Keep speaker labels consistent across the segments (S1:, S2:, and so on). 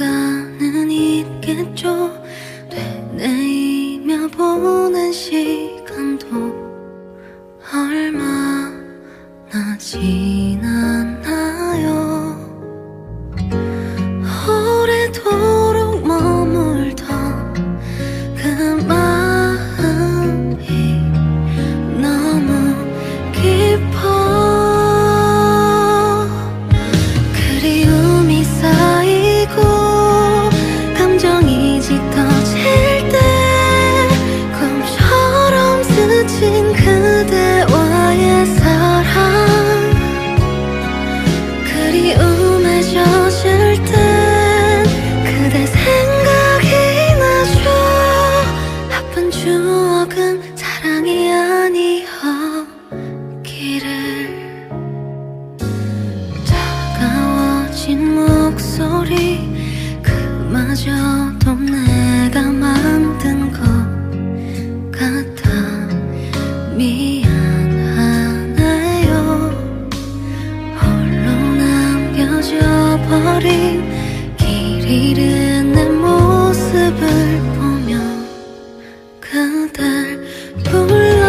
S1: 언젠가는 있겠죠. 되뇌이며 보낸 시간도 얼마나 지났나요. 오래도록 머물던 그 마음이 너무 깊어. 그리움이 쌓이고 감정이 짙어질 때 꿈처럼 스친 그대와의 사랑, 그리움에 젖을 땐 그대 생각이 나죠. 아픈 추억은 사랑이 아니었기를. 차가워진 목소리 그마저도 내가 만든 것 같아 미안하네요. 홀로 남겨져 버린 길 잃은 내 모습을 보며 그댈 불러.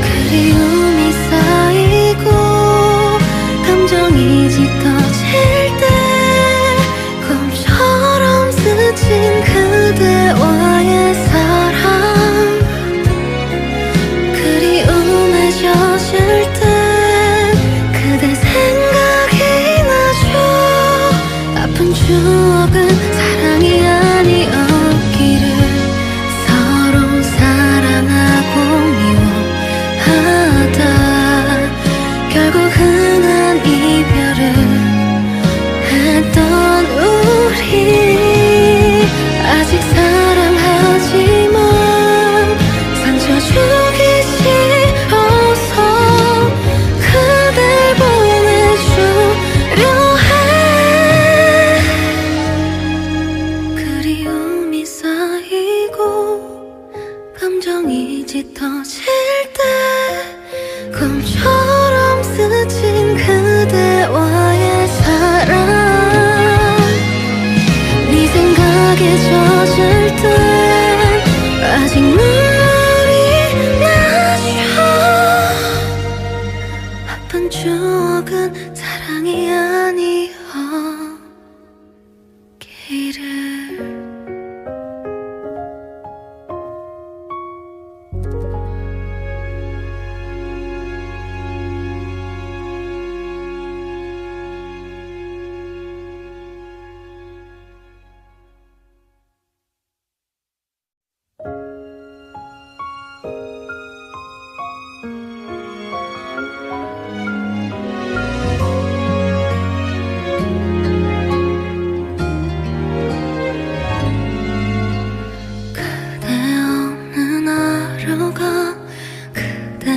S1: 그리움이 쌓이고 감정이 짙어질 때 꿈처럼 스친 그대와의 사랑, 그리움에 젖을 땐 그대 생각이 나죠. 아픈 추억은 사랑이 아니었기를. 서로 사랑하고 미워하다 결국은 한 이별을 했던 우리. 아직 사랑하지만 상처 주기 싫어서 그댈 보내주려 해. 그리움이 쌓이고 감정이 짙어질 때 꿈처럼 스친 그대와의 사랑, 네 생각에 젖을 땐 아직 눈물이 나죠. 아픈 추억은 사랑이 아니었기를. 그대 없는 하루가 그대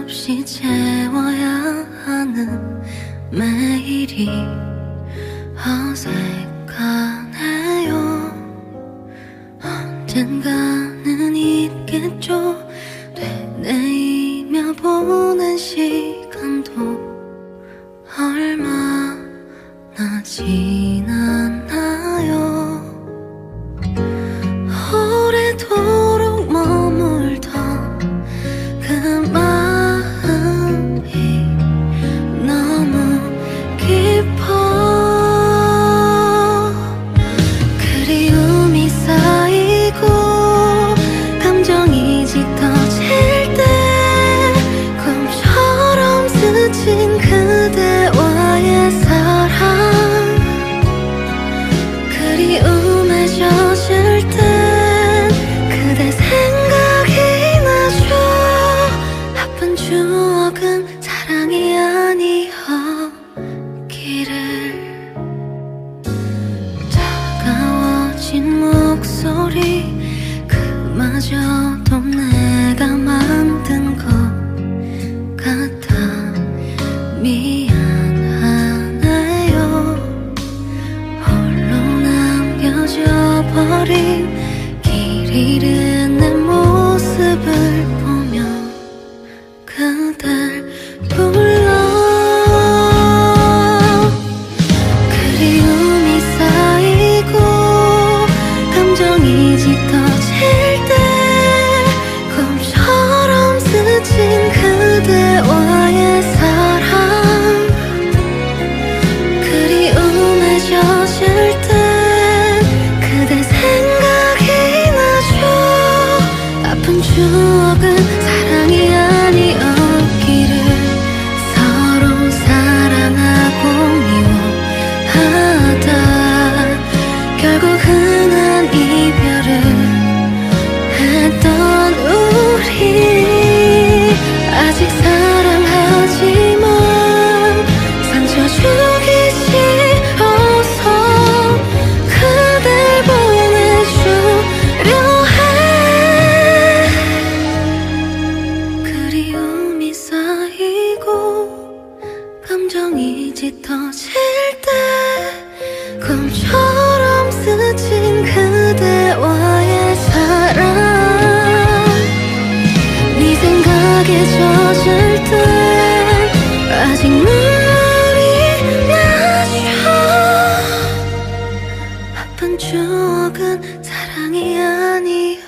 S1: 없이 채워야 하는 매일이 어색하네요. 언젠가는 있겠죠. 되뇌이며 보낸 시간도 얼마나 지났나요. 오래도록 머물던 그 마음이 너무 깊어. 그리움이 쌓이고 감정이 짙어질 때 꿈처럼 스친 그대와의 사랑, 때 꿈처럼 스친 그대와의 사랑 네 생각에 젖을 때 아직 눈물이 나죠. 아픈 추억은 사랑이 아니었기를.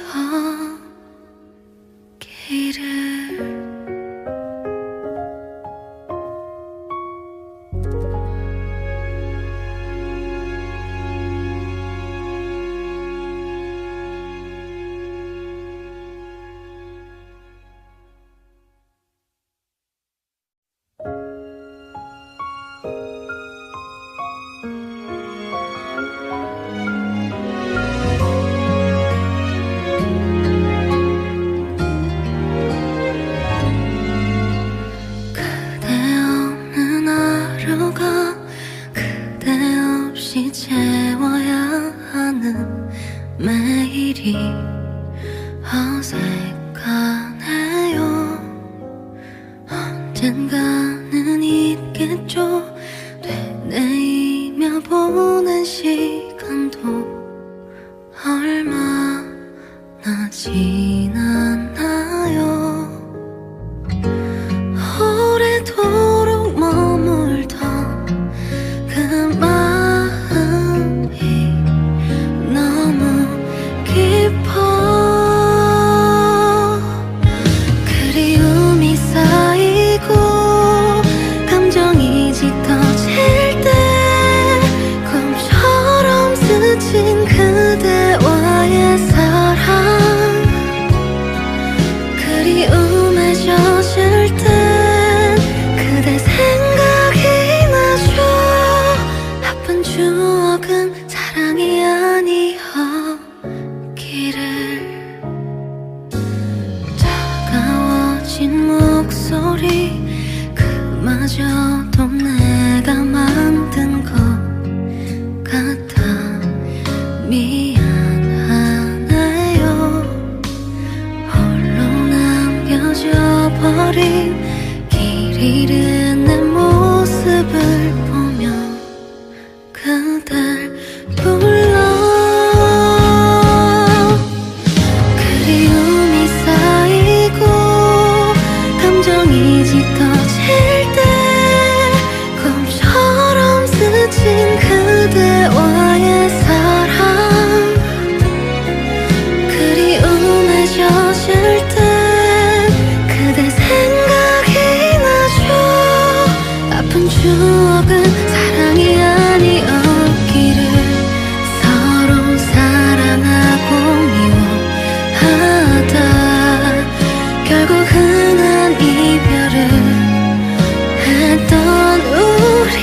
S1: 매일이 어색하네요. 언젠가는 있겠죠. 되뇌이며 보는 시간도 얼마나 지났나요. 오래도록 머물던 그 마음이 너무 깊어. 그리움이 쌓이고 감정이 짙어질 때 꿈처럼 스친 그대와의 사랑 그리움에 젖을 땐 그대 생각이 나죠. 아픈 추억은 사랑이 아니었기를. 차가워진 목소리 그마저도 내가 만든 것 같아 미안하네요. 홀로 남겨져 버린 길 잃은 내 모습을 보며 그댈 불러. 그리움이 쌓이고 감정이 짙어질 때 꿈처럼 스친 그대와의 사랑 그리움에 젖을 때 그대 생각이 나죠. 아픈 추억은 사랑이 아니었기를. 서로 사랑하고 미워하다 결국 흔한 이별을 했던 우리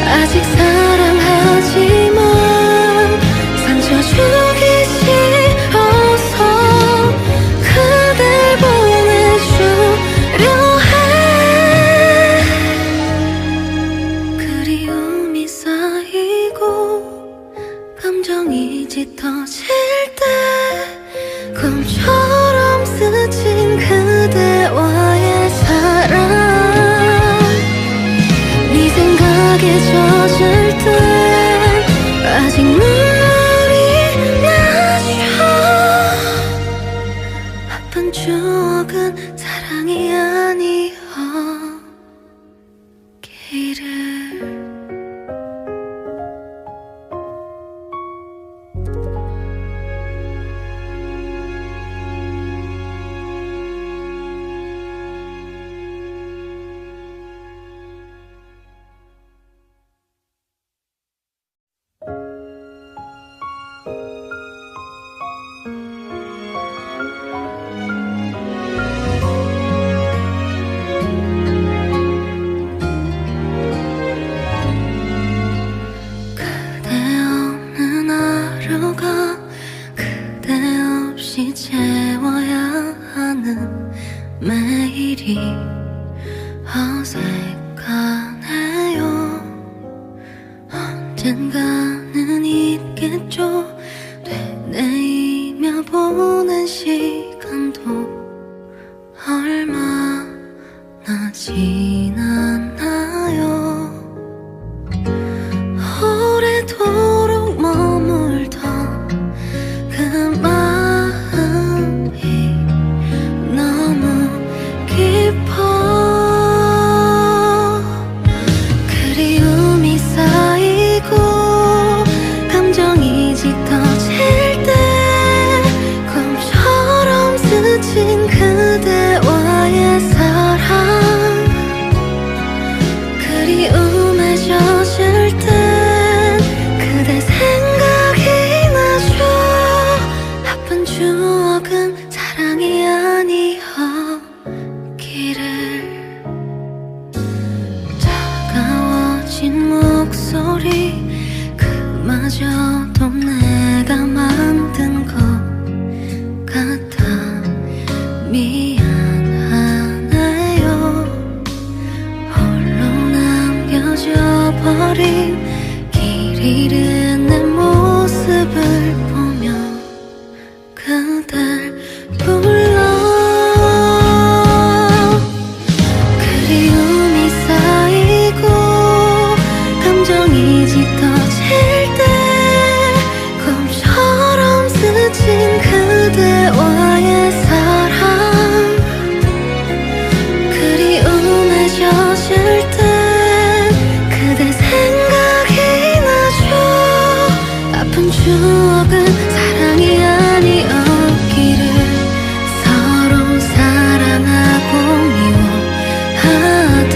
S1: 아직 사랑하지만 상처 주기 싫어서 그댈 보내주려 해. 그리움이 쌓이고 감정이 짙어질 때 꿈처럼 스친 그대와의 사랑 네 생각에 젖을 땐 아직 눈물이 나죠. 아픈 추억은 사랑이 아니었기를. 채워야 하는 매일이 어색하네요. 언젠가는 있겠죠. 되뇌이며 보는 시간도 얼마나 지났나요. 가진 목소리 그마저도 내가 만든 것 같아. 미안하네요. 홀로 남겨져 버린 길 잃은 내 모습을 보며 그댈 불러. 그리움이 쌓이고 감정이 짙어질 때 꿈처럼 스친 그대와의 사랑. 그리움에 젖을 때 그대 생각이 나죠. 아픈 추억은 사랑이 아니었기를 서로 사랑하고 미워하다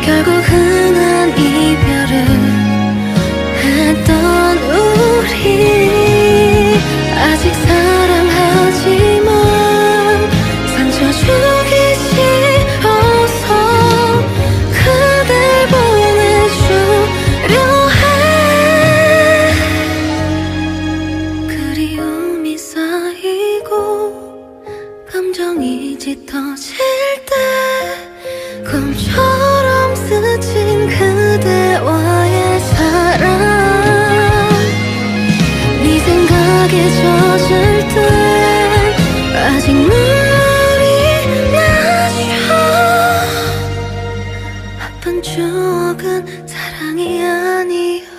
S1: 결국 흔한 이별을 했던 우리. 아직 사랑하지만 상처 주기 싫어서 그댈 보내주려 해. 그리움이 쌓이고 감정이 짙어질 때 꿈처럼 스친 그대와의 사랑. 네 생각에 젖을 때 아직 눈물이 나죠. 아픈 추억은 사랑이 아니었기를.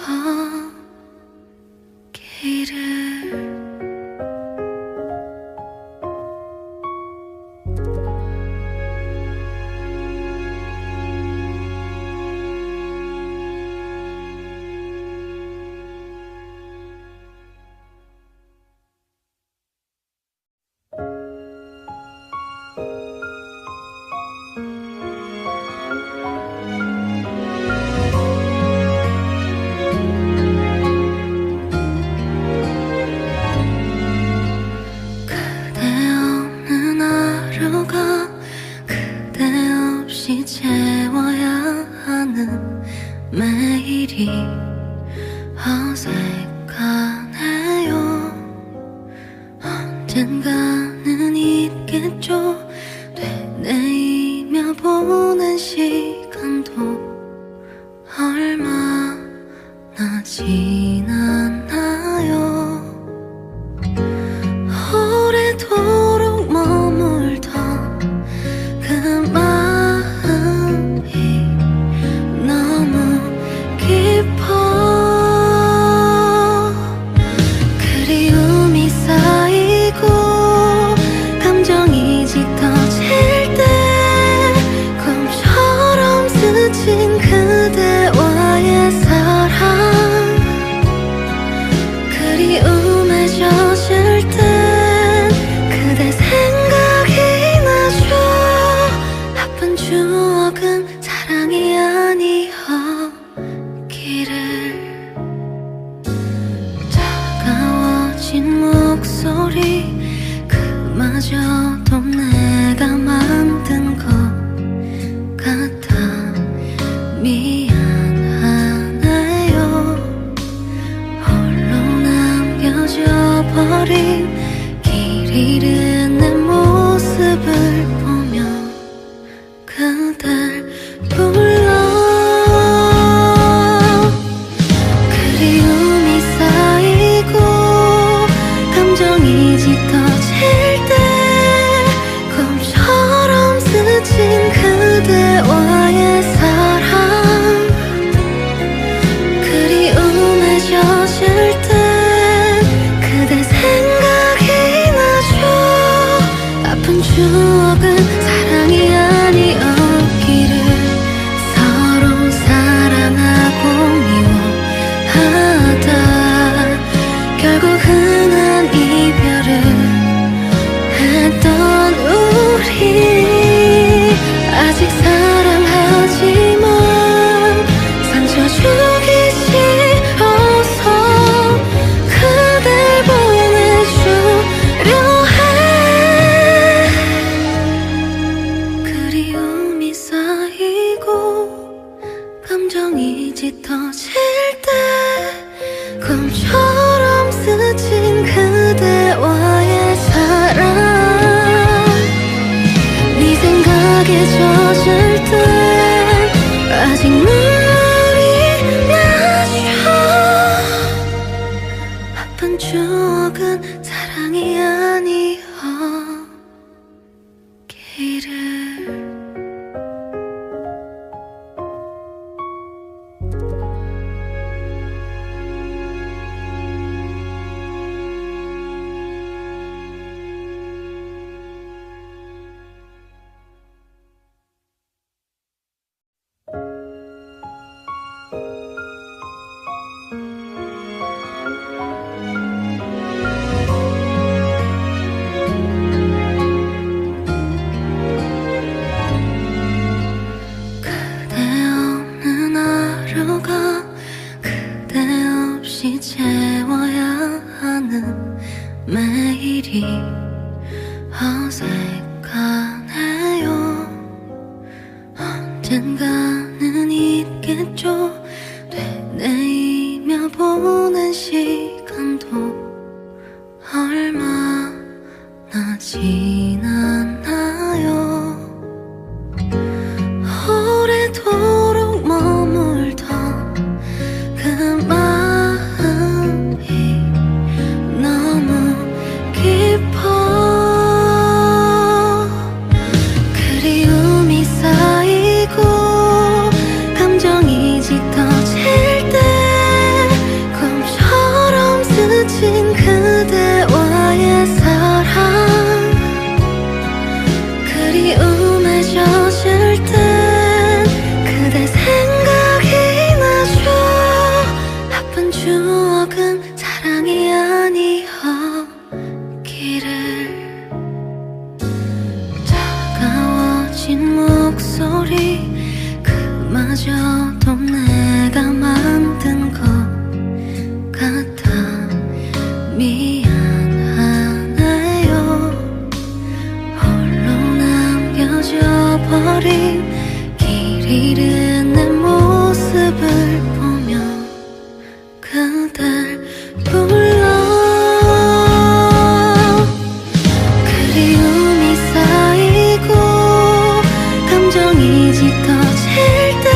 S1: 그대 없는 하루가 그대 없이 채워야 하는 매일이 어색하네요. 언젠가는 있겠죠. 되뇌이며 보는 시간도 얼마나 지났나요. 오래도록 머물던 그 마음이 너무 깊어. 그리움이 쌓이고 감정이 짙어질 때 꿈처럼 스친 그대와의 사랑. 감정이 짙어질 때 꿈처럼 스친 그대와의 사랑 네 생각에 젖을 때 아직 눈물이 나죠. 아픈 추억은 사랑이 아니었기를. 채워야 하는 매일이 어색하네요. 언젠가는 있겠죠. 되뇌이며 보낸 시간도 얼마나 지났나요. 오래도록 머물던 그 마음이 너무 깊어. 그리움이 쌓이고 감정이 짙어질 때 꿈처럼 스친 그대와의 사랑 그리움에 젖을 땐 그대 생각이 나죠. 아픈 추억은 사랑이 아니었기를. 차가워진 목소리 그마저도 내가 만든 것 같아 미안하네요. 홀로 남겨져 버린 길 잃은 내 모습을 보며 그댈 불러. 그리움이 쌓이고 감정이 짙어질 때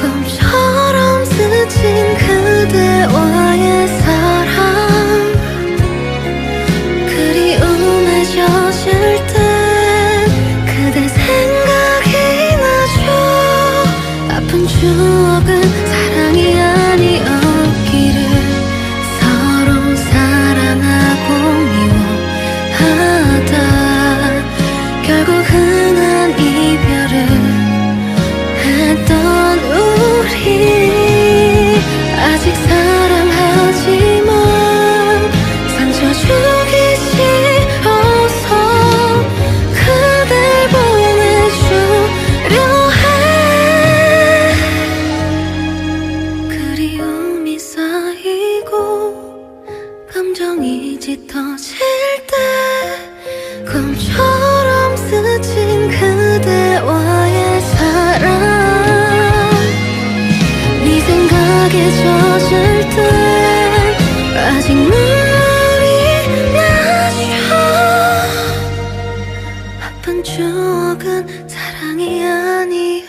S1: 꿈처럼 스친 그대와의 사랑 그리움에 젖을 땐 그대 생각이 나죠. 아픈 추억은 사랑이 아니었기를. 서로 사랑하고 미워하다 결국 흔한 이별을 했던 우리 아직 사랑하지만 상처 주기 싫어서 그댈 보내주려 해. 그리움이 쌓이고 감정이 짙어질 때 꿈처럼 스친 그대와의 사랑 네 생각에 젖을 땐 아직 눈물이 나죠. 아픈 추억은 사랑이 아니었기를.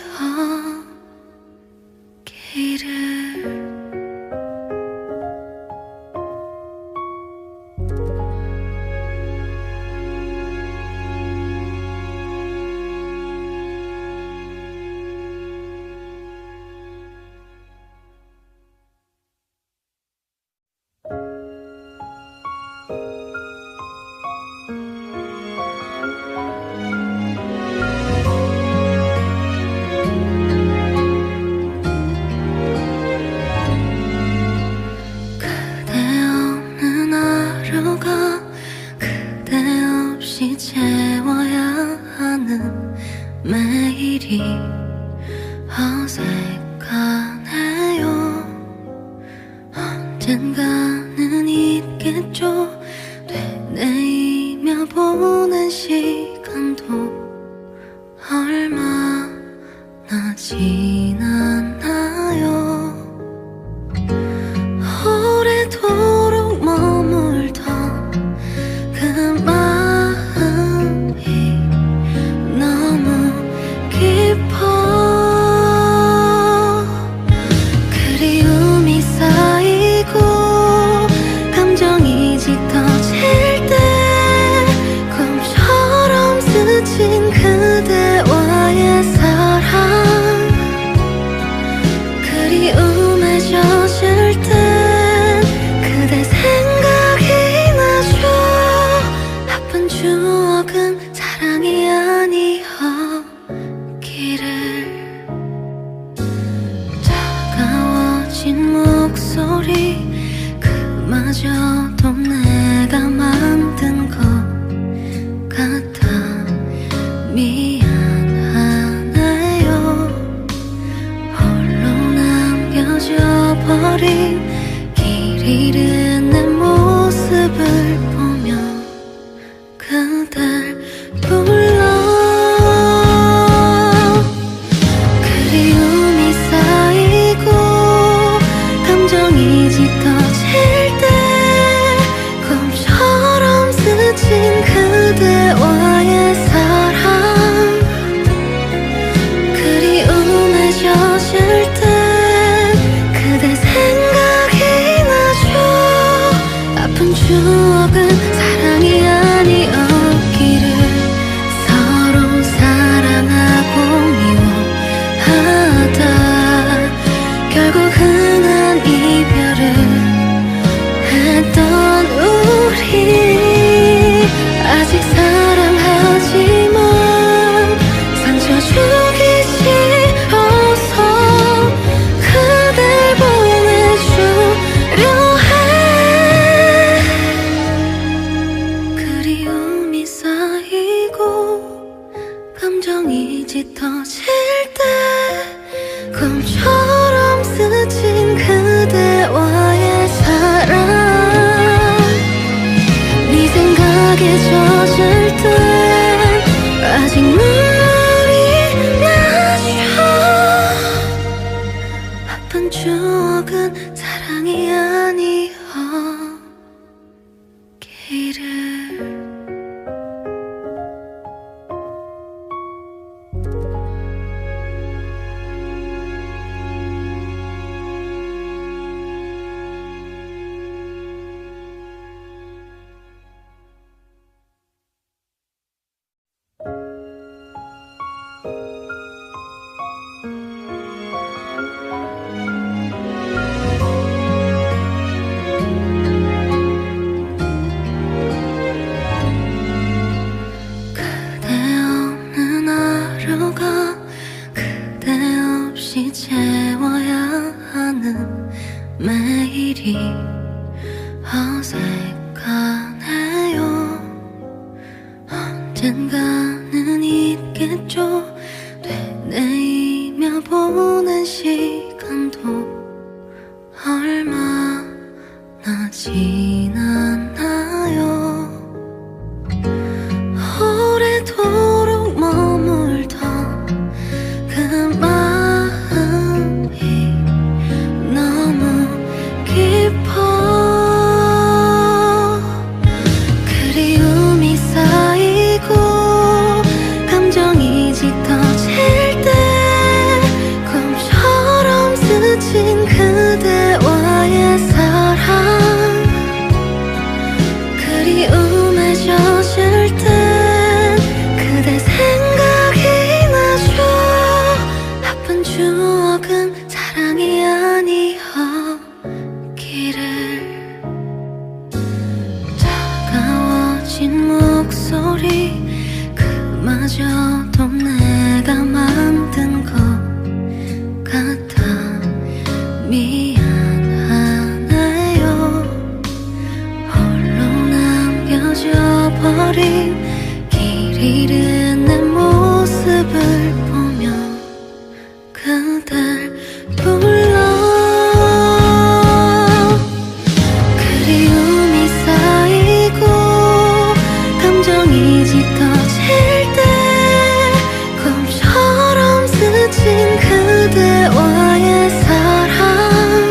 S1: 그대 없는 하루가 그대 없이 채워야 하는 매일이 어색하네요. 언젠가는 있겠죠. 되뇌이며 보낸 시간도 얼마나 지나 가까워진 목소리 그마저도 내가 만든 것 같아. 미안하네요. 홀로 남겨져 버린 길 잃은 내 모습을 보며 그댈 불러. 그리움이 쌓이고 감정이 짙어질 때 꿈처럼 스친 그대와의 사랑. 그리움에 젖을 때 그대 생각이 나죠. 아픈 추억은 사랑이 아니었기를 서로 사랑하고 미워하다 결국은 한 이별을 했던 우리. 아직 사랑하지만 상처 주기 싫어서 그댈 보내주려 해. 그리움이 쌓이고 감정이 짙어질 때 꿈처럼 스친 그대와의 사랑. 네 생각에 젖을 때 아직 눈물이 나죠. 아픈 추억은 사랑이 아니었기를. 그대 없는 하루가 그대 없이 채워야 하는 매일이 어색하네요. 언젠가는 있겠죠. 되뇌이며 보낸 시간도 얼마나 지났나요. 오래도록 머물던 그 마음이 너무 깊어. 그리움이 쌓이고 감정이 짙어질 때 꿈처럼 스친 그대와의 사랑. 그리움에 젖을 때 그대 생각이 나죠. 아픈 추억은 사랑이 아니었기를. 차가워진 목소리 그마저도 내가 만든 것 같아. 미안하네요. 홀로 남겨져 버린 길 잃은 내 모습을 보며 그댈 불러. 그리움이 쌓이고 감정이 짙어질 때 꿈처럼 스친 그대와의 사랑.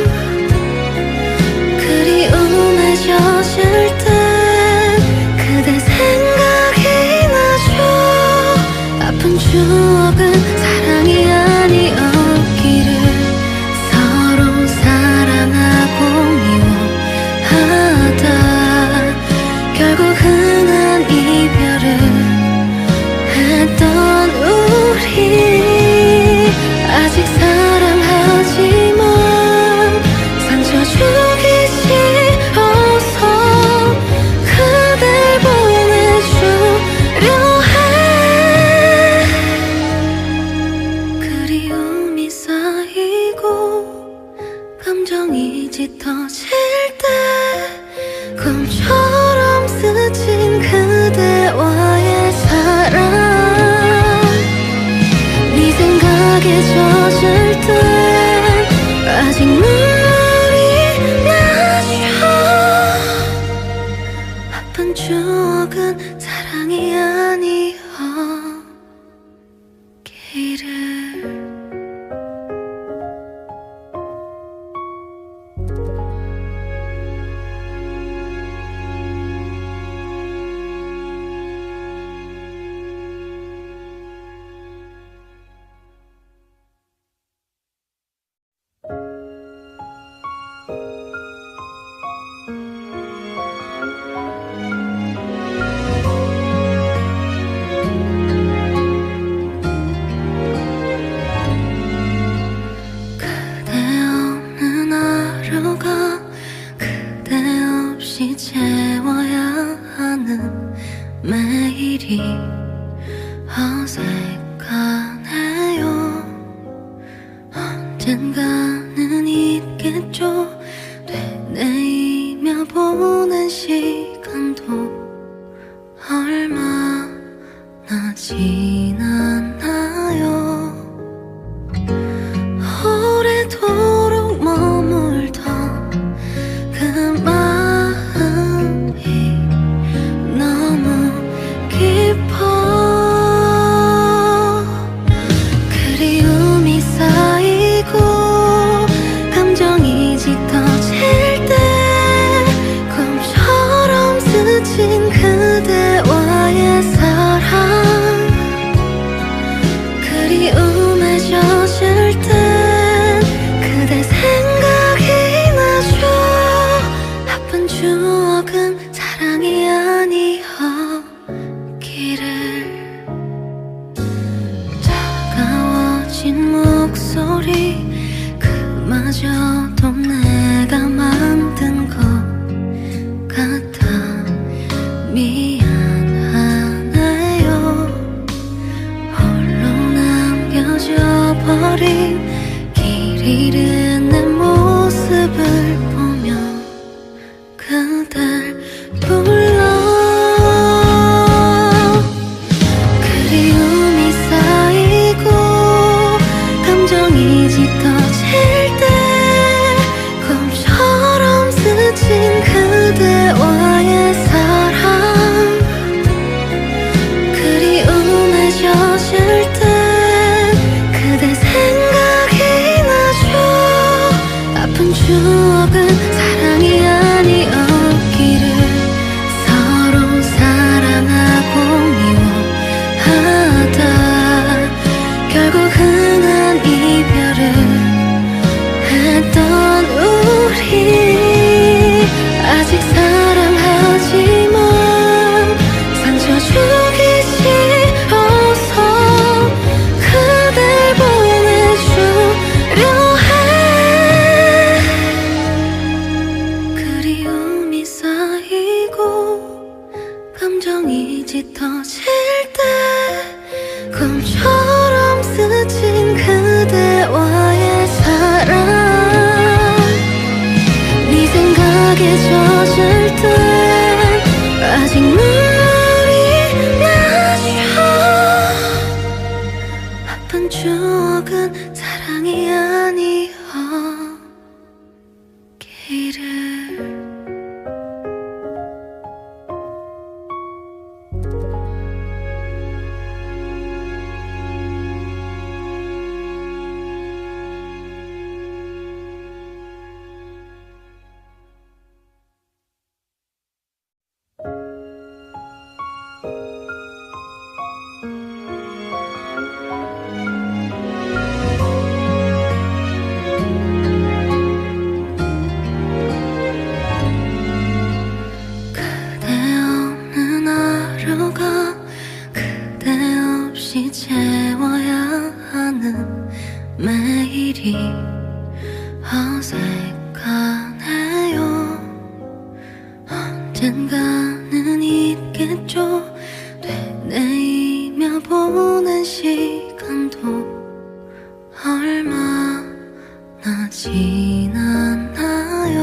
S1: 짙어질 때 꿈처럼 스친 그대와의 사랑 네 생각에 젖을 땐 아직 눈물이 나죠. 아픈 추억은 사랑이 아니었기를. 매일이 어색하네요. 언젠가는 있겠죠. 되뇌이며 보는 시간도 얼마나 지났나요. 오래도록 머물던 그 마음이 너무 깊어. 그리움이 쌓이고 감정이 짙어질 때 꿈처럼 스친 그대와의 사랑 그리움에 젖을 땐 그대 생각이 나죠. 아픈 추억은 사랑이 아니었기를. 차가워진 목소리 그마저도 내가 만든 것 같아 미안하네요. 홀로 남겨져 버린 길 잃은 내 모습을 보며 그댈 불러. 그리움이 쌓이고 감정이 짙어질 때 꿈처럼 스친 그대와의 사랑 그리움에 젖을 땐 그대 생각이 나죠. 아픈 추억은 사랑이 아니었기를. 서로 사랑하고 미워하다 결국 흔한 이별을 했던 우리 아직 사랑하지만 상처 주기 싫어서 그댈 보내주려 해. 그리움이 쌓이고 감정이 짙어질 때 꿈처럼 스친 그대와의 사랑 네 생각에 젖을 땐 아직 눈물이 나죠. 아픈 추억은 사랑이 아니었기를. 그대 없는 하루가 그대 없이 채워야 하는 매일이 어색하네요. 언젠가는 있겠죠. 되뇌이며 보는 시간도 얼마나 지났나요.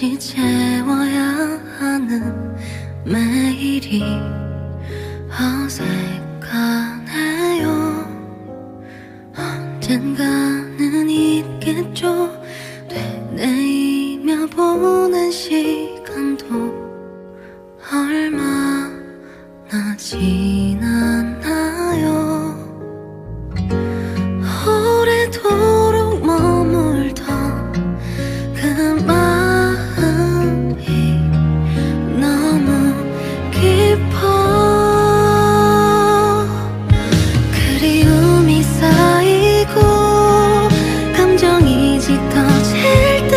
S1: 없이 채워야 하는 매일이 어색하네요. 언젠가는 있겠죠. 되뇌이며 보낸 시간도 얼마나 지났나요. 오래도록 머물던 그 마음이 너무 깊어. 그리움이 쌓이고 감정이 짙어질 때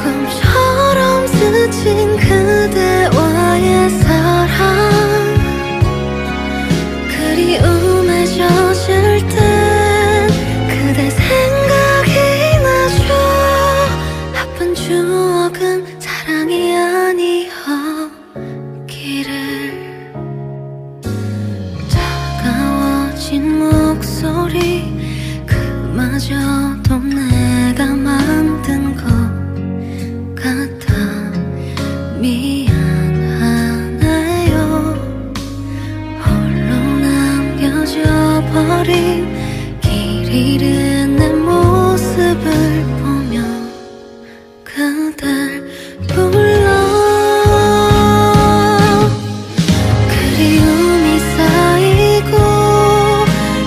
S1: 꿈처럼 스친 그대와의 사랑, 그리움에 젖을 땐 그대 생각이 나죠. 아픈 추억은 사랑이 아니었기를. 차가워진 목소리 그마저도 내가 만든 것 같아 미안하네요. 홀로 남겨져 버린 길 잃은 내 모습을 보며 그댈 불러. 그리움이 쌓이고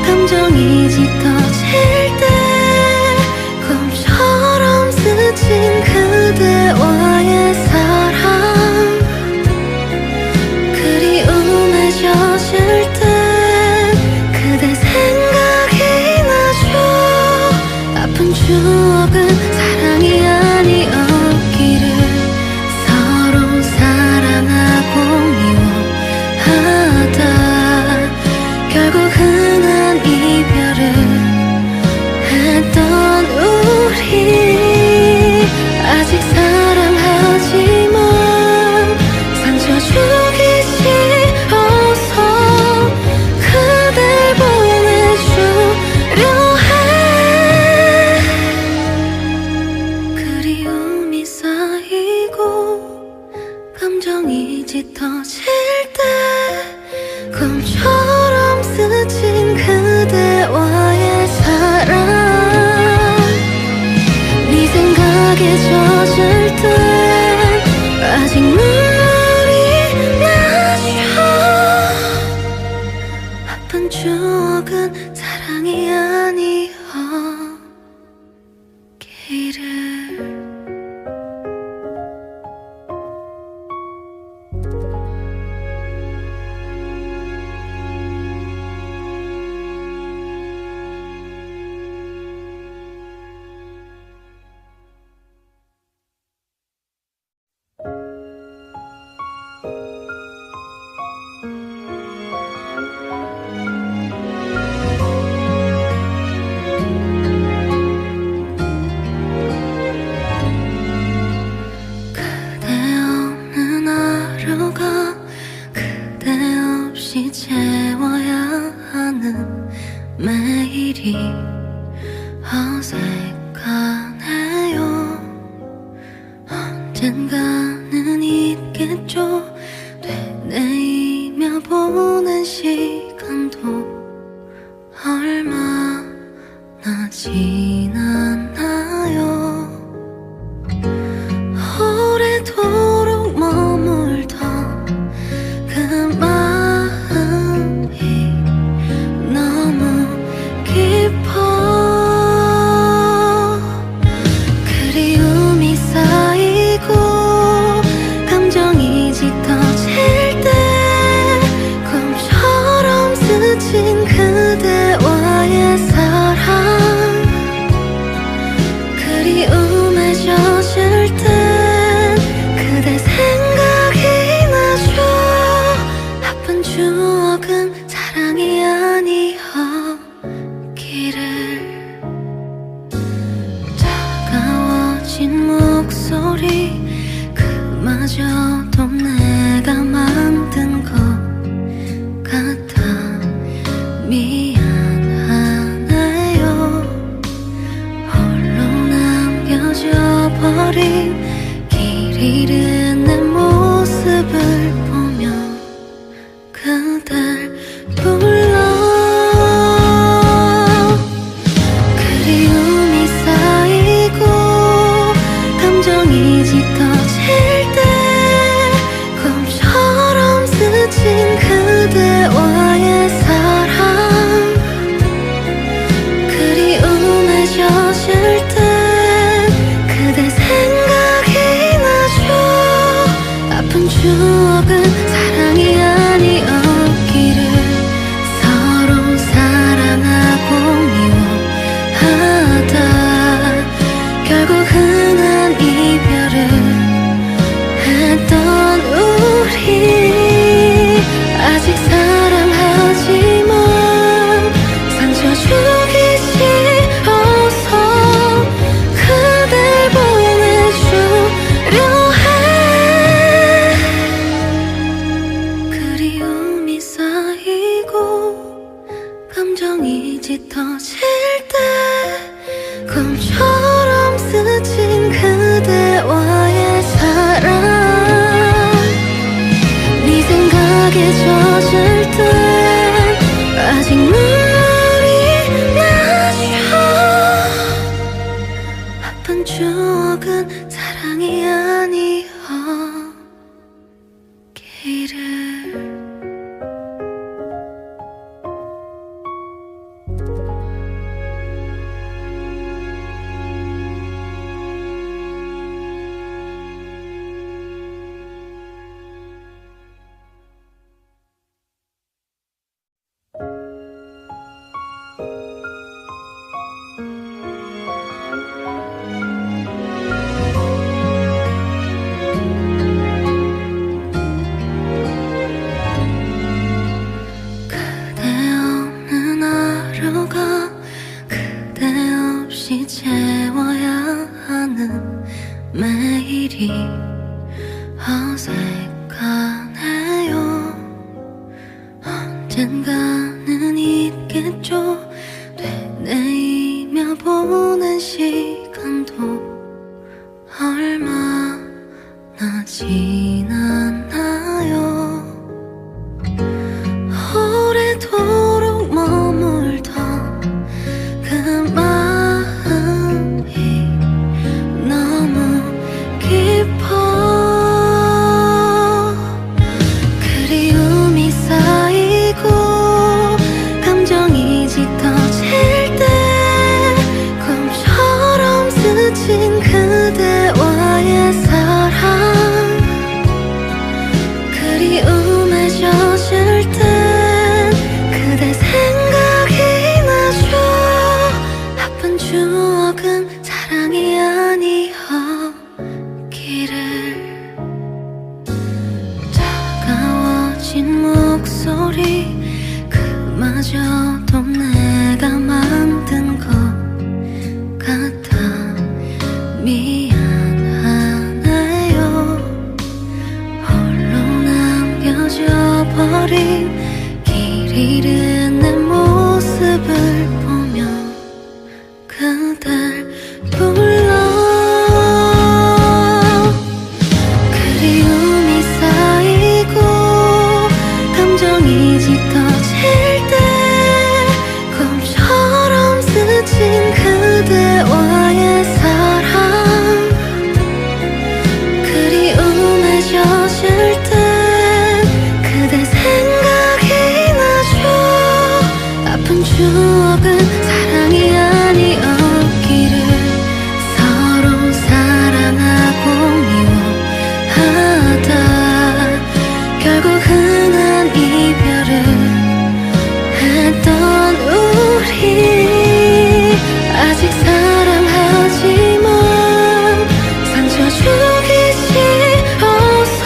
S1: 감정이 짙어질 때 꿈처럼 스친 그대와의 사랑, 그리움에 젖을 때 그대 생각이 나죠. 아픈 추억은 사랑이 아니었기를. 서로 사랑하고 미워하다 결국은 한 이별을 했던 우리. 아직 사랑하지만 상처 주기 싫어서 그댈 보내주려 해. 그리움이 쌓이고 감정이 짙어질 때 꿈처럼 스친 그대와의 사랑, 네 생각에 젖을 때 아직 눈물이 나죠. 아픈 추억은 사랑이 아니었기를. 그대 없는 하루가 그대 없이 채워야 하는 매일이 어색하네요. 언젠가는 있겠죠. 되뇌이며 보낸 시간도 얼마나 지났나요. 오래도록 머물던 그 마음이 너무 깊어. 그리움이 쌓이고 감정이 짙어질 때 꿈처럼 스친 그대와의 사랑, 그리움에 젖을 땐 그대 생각이 나죠. 아픈 추억은 사랑이 아니었기를. 차가워진 목소리 그마저도 내가 만든 것 같아 미안하네요. 홀로 남겨져 버린 잃은 내 모습을 보며 그댈 불러. 그리움이 쌓이고 감정이 짙어질 때 꿈처럼 스친 그대와의 사랑. 그리움에 젖을 땐 그대 생각이 나죠. 아픈 추억은 사랑이 아니었기를 서로 사랑하고 미워하다 결국 흔한 이별을 했던 우리. 아직 사랑하지만 상처 주기 싫어서 그댈 보내주려 해. 그리움이 쌓이고 감정이 짙어질 때 꿈처럼 스친 그대와의 사랑. 네 생각에 젖을 땐 아직 눈물이 나죠. 아픈 추억은 사랑이 아니었기를. 그대 없는 하루가 그대 없이 채워야 하는 매일이 어색하네요. 언젠가는 있겠죠. 되뇌이며 보낸 시간도 얼마나 지났나요. 오래도록 머물던 그 마음이 너무 깊어. 그리움이 쌓이고 감정이 짙어질 때 꿈처럼 스친 그대와의 사랑. 그리움에 젖을 땐 그대 생각이 나죠. 아픈 추억은 사랑이 아니었기를. 차가워진 목소리 그마저도 내가 만든 것 같아 미안하네요. 홀로 남겨져 버린 길 잃은 내 모습을 보며 그댈 불러. 그리움이 쌓이고 감정이 짙어질 때 꿈처럼 스친 그대와의 사랑. 그리움에 젖을 땐 그대 생각이 나죠. 아픈 추억은 사랑이 아니었기를 서로 사랑하고 미워하다 결국 흔한 이별을 했던 우리. 아직 사랑하지만 상처 주기 싫어서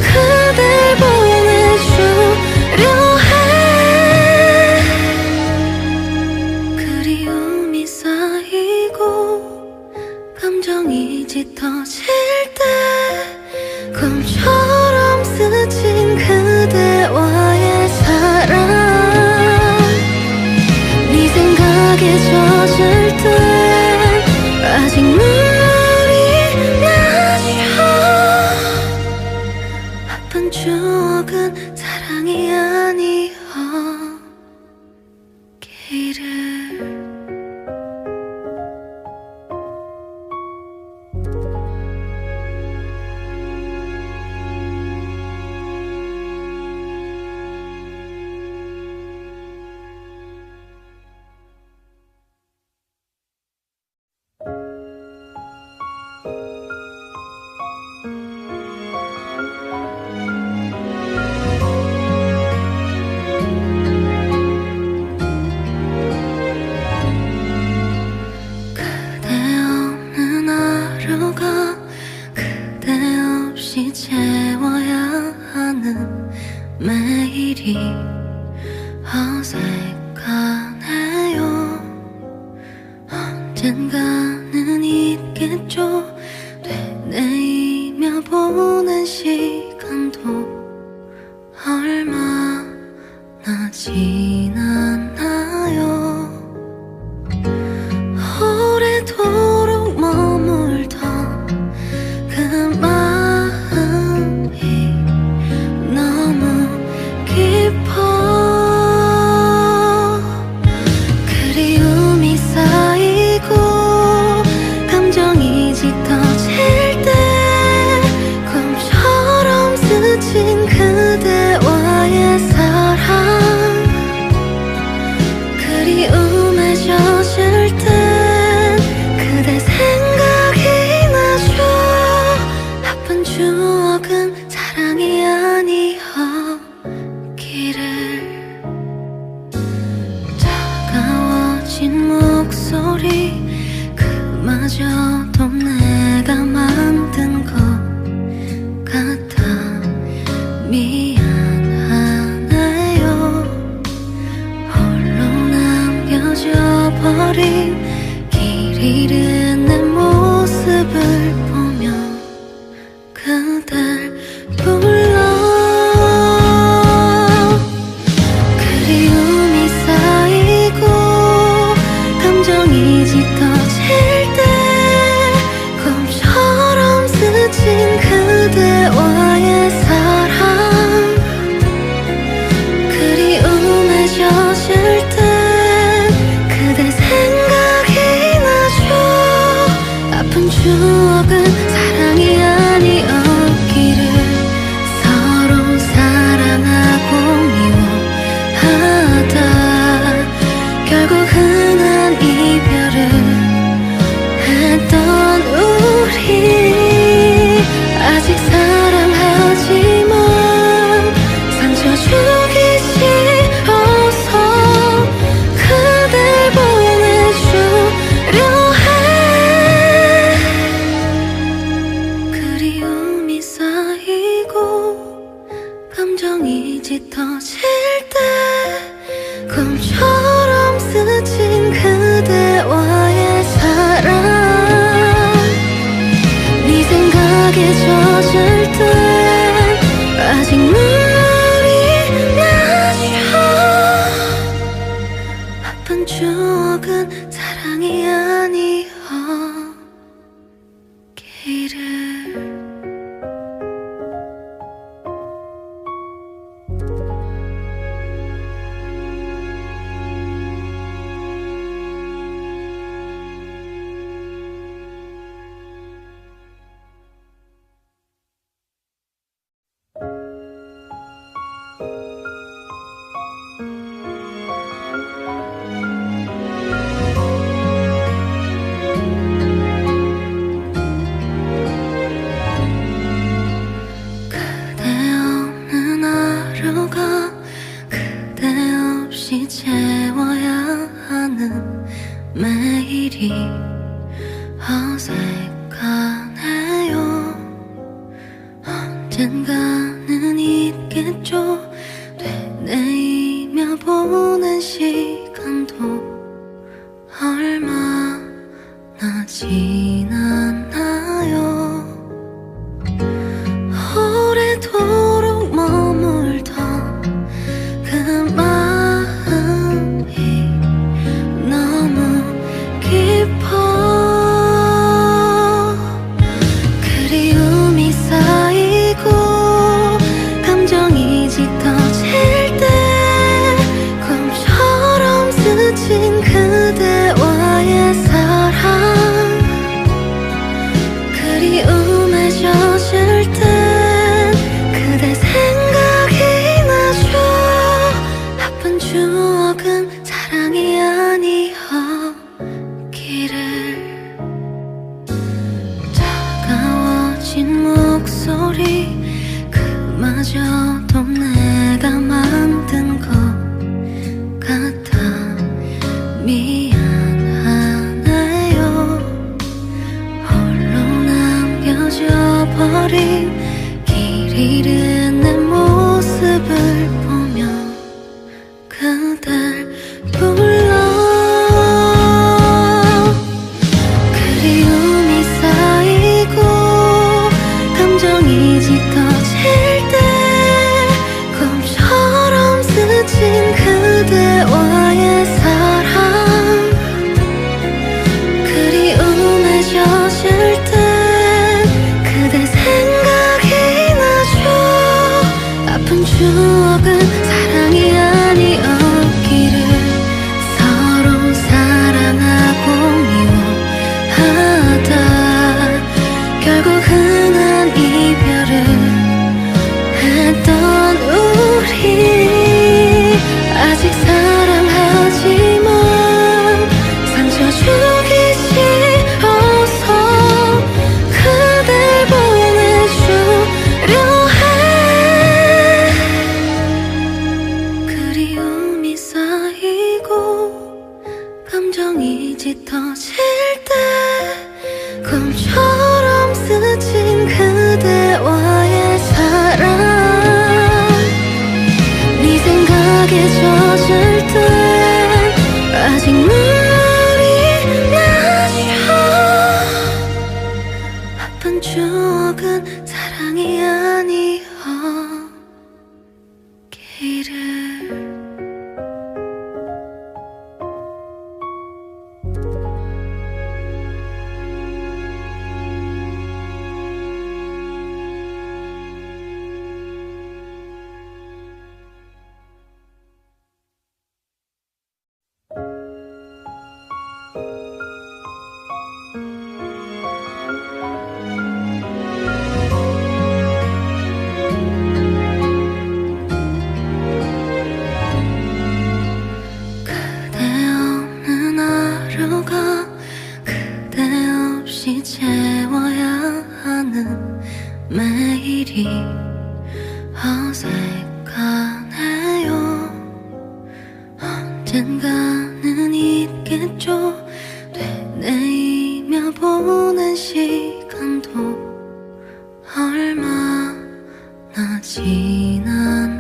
S1: 그댈 보내주려 해. 그리움이 쌓이고 감정이 짙어질 때 꿈처럼 스친 그대와의 사랑. 네 생각에 젖을 땐 아직 눈물이 나죠. 없이 채워야 하는 매일이 어색하네요. 언젠가는 있겠죠. 되뇌이며 보낸 시간도 얼마나 지났나요. 오래도록 머물던 그 마음이 너무 깊어. 그리움이 쌓이고 감정이 짙어질 때 꿈처럼 스친 그대와의 사랑, 그리움에 젖을 땐 그대 생각이 나죠. 아픈 추억은 사랑이 아니었기를. 차가워진 목소리 그마저도 내가 만든 것 같아 미안하네요. 홀로 남겨져 버린 길 잃은 내 모습을 보며 그댈 불러. 그리움이 쌓이고 감정이 짙어질 때 꿈처럼 스친 그대와의 사랑, 그리움에 젖을 땐 그대 생각이 나죠. 아픈 추억은 사랑이 아니었기를. 서로 사랑하고 미워하다 결국 흔한 이별을 했던 우리. 아직 사랑하지만 상처 주기 싫어서 그댈 보내주려 해. 그리움이 쌓이고 감정이 짙어질 때 꿈처럼 스친 그대와의 사랑, 네 생각에 젖을 땐 아직 눈물이 나죠. 아픈 추억은 사랑이 아니었기를. 그대 없는 하루가 그대 없이 채워야 하는 매일이 어색하네요. 언젠가는 있겠죠. 되뇌이며 보낸 시간도 얼마나 지났나요. 오래도록 머물던 그 마음이 너무 깊어. 그리움이 쌓이고 감정이 짙어질 때 꿈처럼 스친 그대와의 사랑, 그리움에 젖을 땐 그대 생각이 나죠. 아픈 추억은 사랑이 아니었기를. 차가워진 목소리 그마저도 내가 만든 것 같아 미안하네요. 홀로 남겨져 버린 잃은 내 모습을 보며 그댈 불러. 그리움이 쌓이고 감정이 짙어질 때 꿈처럼 스친 그대와의 사랑. 그리움에 젖을 때 그대 생각이 나죠. 아픈 추억은 사랑이 아니었기를. 서로 사랑하고 미워하다 결국 흔한 이별을 했던 우리. 아직 사랑하지만 상처 주기 싫어서 그댈 보내주려 해. 그리움이 쌓이고 감정이 짙어질 때 꿈처럼 스친 그대와의 사랑. 네 생각에 젖을 때 아직 눈물이 나죠. 아픈 추억은 사랑이 아니었기를. 그대 없는 하루가 그대 없이 채워야 하는 매일이 어색하네요. 언젠가는 있겠죠. 되뇌이며 보낸 시간도 얼마나 지났나요.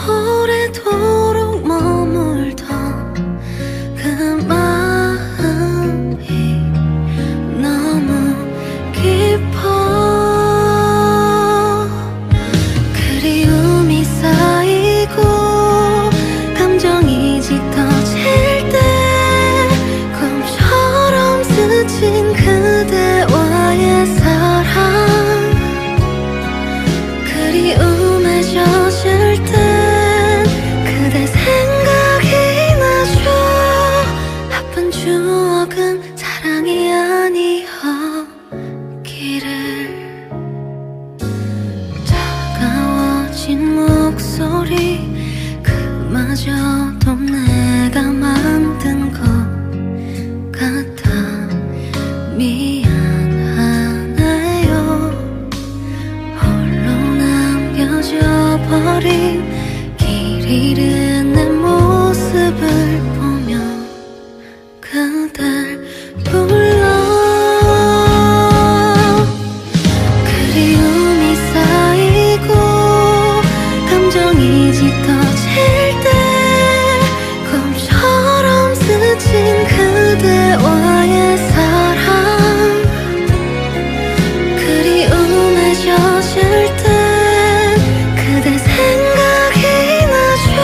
S1: 오래도록 머물던 그 마음이 너무 깊어. 그리움이 쌓이고 감정이 짙어질 때 꿈처럼 스친 그대와의 사랑. 그리움에 젖을 때 그대 생각이 나죠. 아픈 추억은 사랑이 아니었기를. 차가워진 목소리 그마저도 내가 만든 것 같아 미안하네요. 홀로 남겨져 버린 길 잃은 내 모습을 보며 그댈 불러. 그리움이 쌓이고 감정이 짙어질 때 꿈처럼 스친 그대와의 사랑. 그리움에 젖을 때 그대 생각이 나죠.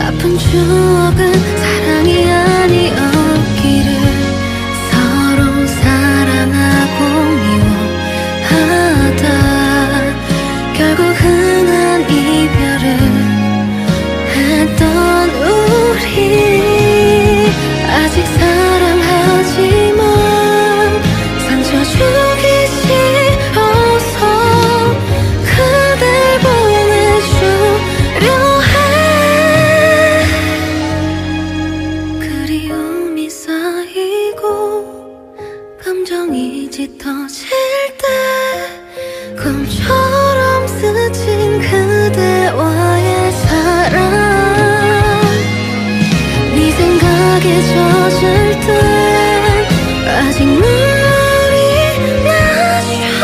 S1: 아픈 추억은 사랑이 아니었기를. 서로 사랑하고 미워하다 결국 흔한 이별을 했던 우리. 아직 사랑하지만 상처 주기 싫어서 그댈 보내주려 해. 그리움이 쌓이고 감정이 짙어질 때 꿈처럼 스친 그대와의 사랑. 네 생각에 젖을 때 아직 눈물이 나죠.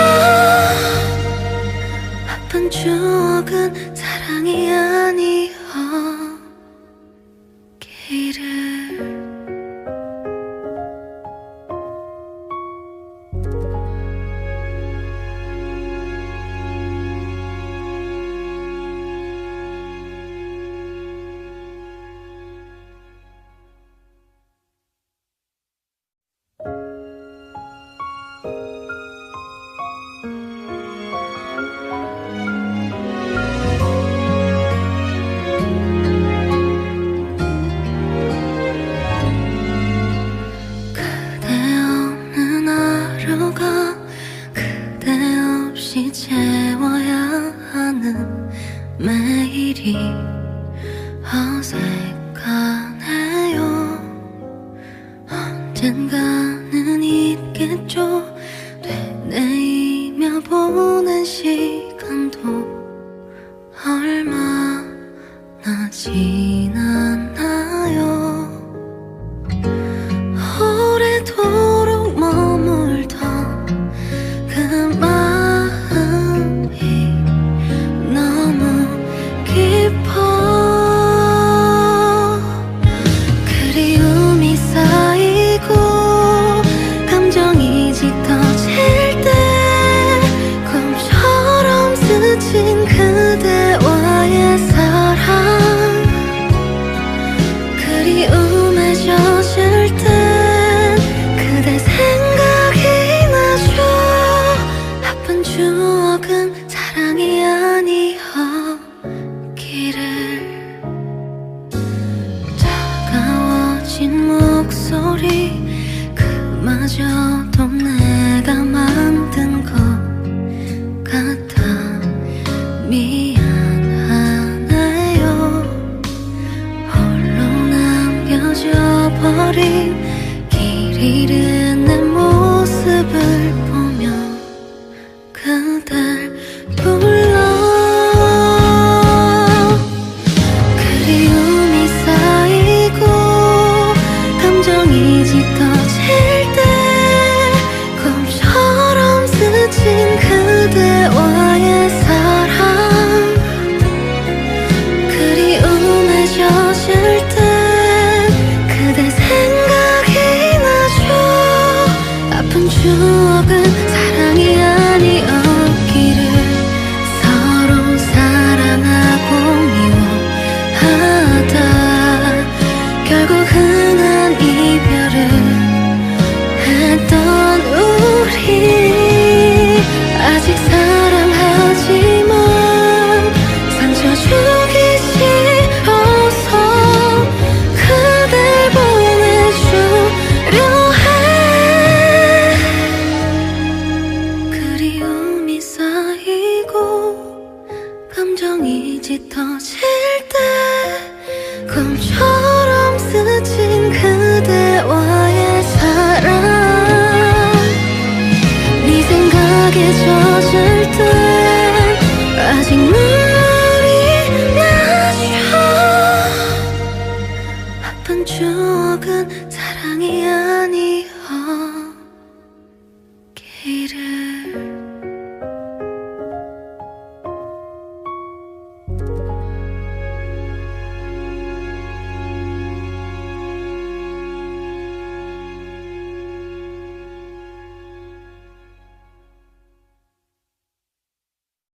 S1: 되겠죠. 되뇌이며 보낸 시간도 얼마나 지났나요. 오래도록 머물던 그 마음이 너무 깊어. 그리움이 쌓이고 감정이 짙어질 때 꿈처럼 스친 그대와의 사랑, 그리움에 젖을 땐 그대 생각이 나죠. 아픈 추억은 사랑이 아니었기를. 차가워진 목소리 그마저도 내가 만든 것 같아 미안하네요. 홀로 남겨져 버린 길 잃은 내 모습을 보며 그댈 불러. 그리움이 쌓이고 감정이 짙어질 때 꿈처럼 스친 그대와의 사랑, 그리움에 젖을 땐 그대 생각이 나죠. 아픈 추억은 사랑이 아니었기를. 서로 사랑하고 미워하다 결국 흔한 이별을 했던 우리. 아직 사랑하지만 상처 주기 싫어서 그댈 보내주려 해. 그리움이 쌓이고 감정이 짙어질 때 꿈처럼 스친 그대와의 사랑, 네 생각에 젖을 땐 아직 눈물이 나죠. 아픈 추억은 사랑이 아니었기를.